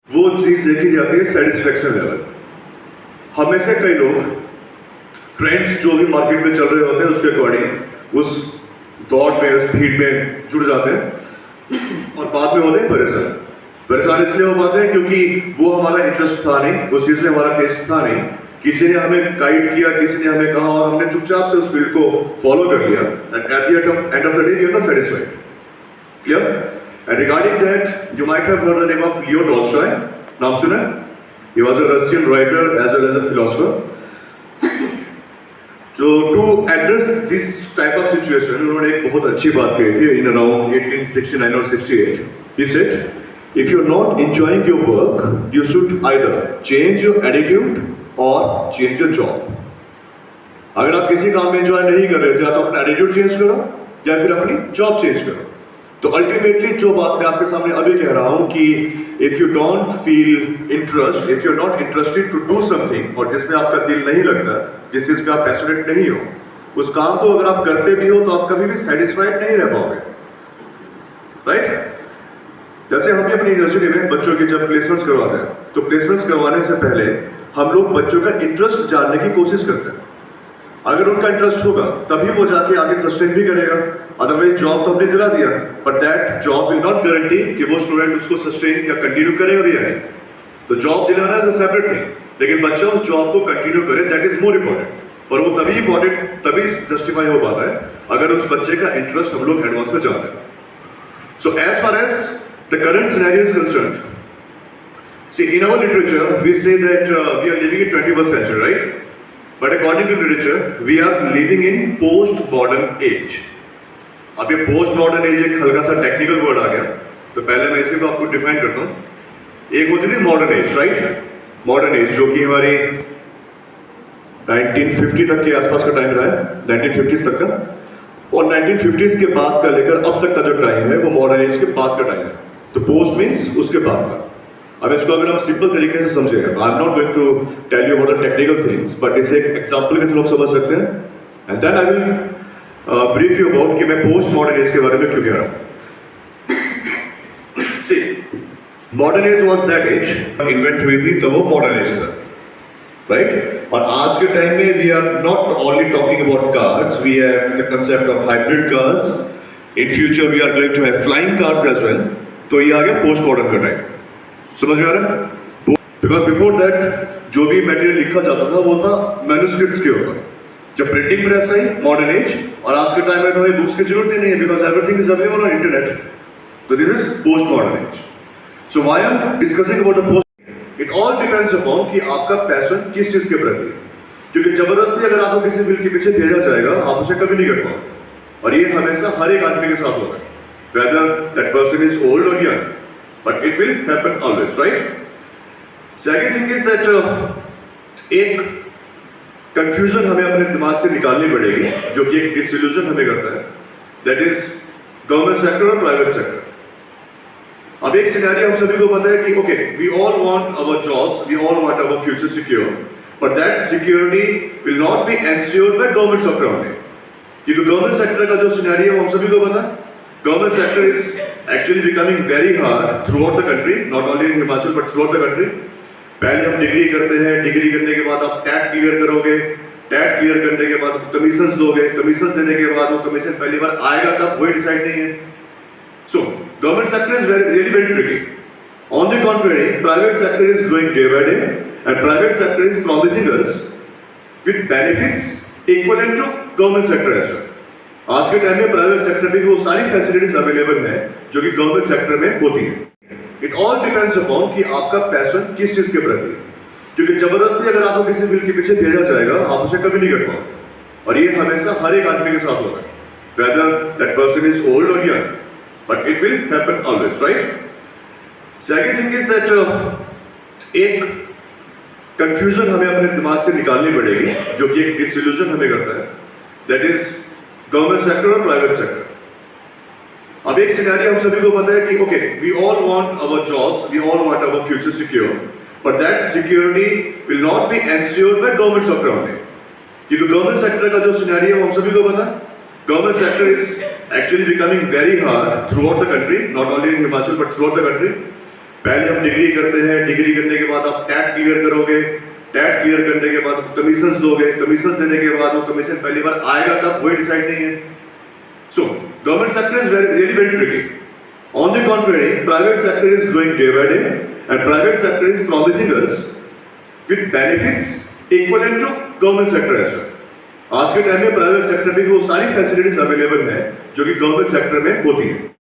वो चीज देखी जाती है सेटिस्फेक्शन लेवल। हमें से कई लोग ट्रेंड्स जो भी मार्केट में चल रहे होते हैं उसके अकॉर्डिंग उस दौड़ में उस भीड़ में जुड़ जाते हैं और बाद में होते हैं परेशान। परेशान इसलिए हो पाते हैं क्योंकि वो हमारा इंटरेस्ट था नहीं, उस चीज में हमारा टेस्ट था नहीं, किसी ने हमें गाइड किया, किसी ने हमें कहा और हमने चुपचाप से उस फील्ड को फॉलो कर लिया and at the end of the day we are not satisfied. Clear? And regarding that, you might have heard the name of Leo Tolstoy. नाम सुना? He was a Russian writer as well as a philosopher. So to address this type of situation, उन्होंने एक बहुत अच्छी बात कही थी in around 1869 or 68. He said, if you're not enjoying your work, you should either change your attitude or change your job. अगर आप किसी काम में enjoy नहीं कर रहे हो, या तो अपना attitude change करो या फिर अपनी job change करो। तो अल्टीमेटली जो बात मैं आपके सामने अभी कह रहा हूं कि if you don't feel interest, if you are not interested to do something, और जिसमें आपका दिल नहीं लगता, जिस चीज पे आप पैशनेट नहीं हो, उस काम को अगर आप करते भी हो तो आप कभी भी सेटिस्फाइड नहीं रह पाओगे। राइट? जैसे हम भी अपनी यूनिवर्सिटी में बच्चों की जब प्लेसमेंट्स करवाते हैं तो प्लेसमेंट्स करवाने से पहले हम लोग बच्चों का इंटरेस्ट जानने की कोशिश करते हैं। अगर उनका इंटरेस्ट होगा तभी वो जाके आगे सस्टेन भी करेगा, अदरवाइज जॉब तो हमने दिला दिया but that job will not guarantee कि वो स्टूडेंट उसको सस्टेन या कंटिन्यू करेगा भी या नहीं। तो जॉब दिलाना इज अ सेपरेट थिंग, लेकिन बच्चा उस जॉब को कंटिन्यू करे, दैट इज मोर इंपॉर्टेंट। और वो तभी इंपॉर्टेंट, तभी जस्टिफाई हो पाता है अगर उस बच्चे का इंटरेस्ट हम लोग एडवांस में चाहते हैं। So as far as the current scenario is concerned, see in our literature we say that we are living in 21st century, right? But according to literature, we are living in post-modern age. अब ये post-modern age एक हल्का सा technical word आ गया, तो पहले मैं इसी को आपको डिफाइन करता हूँ। एक होती थी modern age, right? Modern age जो कि हमारी 1950 तक के आसपास का टाइम रहा है, 1950s तक का, और 1950s के बाद का लेकर अब तक का जो टाइम है वो मॉडर्न एज के बाद का टाइम है। तो पोस्ट मीन्स उसके बाद का। अब इसको अगर हम सिंपल तरीके से समझेंगे, I am not going to tell you about the technical things, but इसे एक एग्जांपल के थ्रू हम समझ सकते हैं and then I will brief you about कि मैं पोस्ट मॉडर्न एज के बारे में क्यों कह रहा हूं। See, modern age was that age invent हुई थी तो वो मॉडर्न एज था, राइट? और आज के टाइम में we are not only talking about cars, we have the concept of hybrid cars, in future we are going to have flying cars as well. तो ये आ गया पोस्ट मॉडर्न का time. समझ में आ रहा है? बिकॉज बिफोर दैट जो भी मटेरियल लिखा जाता था वो था मैन्युस्क्रिप्ट्स के ऊपर। जब प्रिंटिंग प्रेस आई, मॉडर्न एज, और आज के टाइम में तो हमें बुक्स की जरूरत ही नहीं है because everything is available on internet. तो this is post modern age. So why I am discussing about the post, it all depends upon कि आपका पैशन किस चीज के प्रति है। क्योंकि जबरदस्ती अगर आपको किसी फील्ड के पीछे भेजा जाएगा आप उसे कभी नहीं कर पाओगे, और ये हमेशा हर एक आदमी के साथ होता है, whether that person is old और young, but it will happen always, right? Second thing is that एक confusion हमें अपने दिमाग से निकालनी पड़ेगी जो कि एक disillusion हमें करता है, that is government sector और private sector। अब एक सिनेरियो हम सभी को पता है कि okay, we all want our jobs, we all want our future secure, but that security will not be ensured by government sector only। क्योंकि government sector का जो सिनेरियो हम सभी को पता है, government sector is actually becoming very hard throughout the country, not only in Himachal but throughout the country। पहले हम डिग्री करते हैं, डिग्री करने के बाद आप टैट क्लियर करोगे, टैट क्लियर करने के बाद आप कमीशंस दोगे, कमीशंस देने के बाद वो कमीशन पहली बार आएगा कब वही डिसाइड नहीं है। So government sector is really very tricky। On the contrary, private sector is growing day by day and private sector is promising us with benefits equivalent to government sector as well। आज के time में private sector में भी वो सारी facilities available है जो कि गवर्नमेंट सेक्टर में होती है। इट ऑल डिपेंड्स अपॉन कि आपका पैशन किस चीज के प्रति है। क्योंकि जबरदस्ती अगर आपको किसी फील्ड के पीछे भेजा जाएगा आप उसे कभी नहीं कर पाओगे, और ये हमेशा हर एक आदमी के साथ होता है, whether that person is old और young, but it will happen always, right? Second thing is that एक कंफ्यूजन हमें अपने दिमाग से निकालनी पड़ेगी जो कि एक डिsillusion हमें करता है, दैट इज गवर्नमेंट सेक्टर और प्राइवेट सेक्टर। अब एक सिनेरियो हम सभी को पता है कि okay, we all want our jobs, we all want our future secure, but that security will not be ensured by government sector only. क्योंकि गवर्नमेंट सेक्टर का जो सिनेरियो हम सभी को पता है, government sector is actually becoming very hard throughout the country, not only in Himachal but through out the country. पहले हम डिग्री करते हैं, डिग्री करने के बाद आप टैट क्लियर करोगे, टैट क्लियर करने के बाद कमीशन दोगे, कमीशन देने के बाद वो कमीशन पहली बार आएगा कब वही डिसाइड नहीं है. So government sector is really very tricky. On the contrary, private sector is growing day by day and private sector is promising us with benefits equivalent to government sector as well. आज के time में private sector में भी वो सारी facilities available है जो कि गवर्नमेंट सेक्टर में होती है.